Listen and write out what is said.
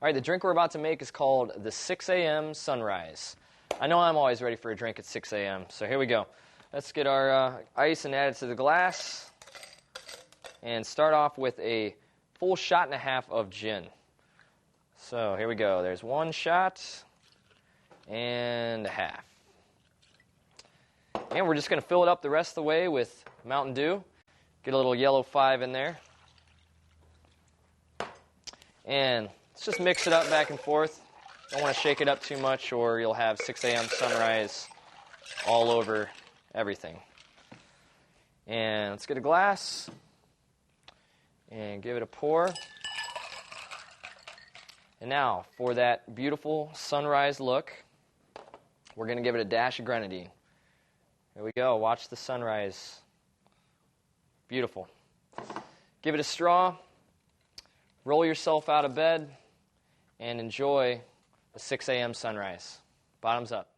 All right, the drink we're about to make is called the 6 a.m. Sunrise. I know I'm always ready for a drink at 6 a.m., so here we go. Let's get our ice and add it to the glass. And start off with a full shot and a half of gin. So here we go. There's one shot and a half. And we're just going to fill it up the rest of the way with Mountain Dew. Get a little yellow 5 in there. And let's just mix it up back and forth. Don't want to shake it up too much or you'll have 6 a.m. Sunrise all over everything. And let's get a glass and give it a pour. And now, for that beautiful sunrise look, we're going to give it a dash of grenadine. Here we go. Watch the sunrise. Beautiful. Give it a straw. Roll yourself out of bed and enjoy the 6 a.m. sunrise. Bottoms up.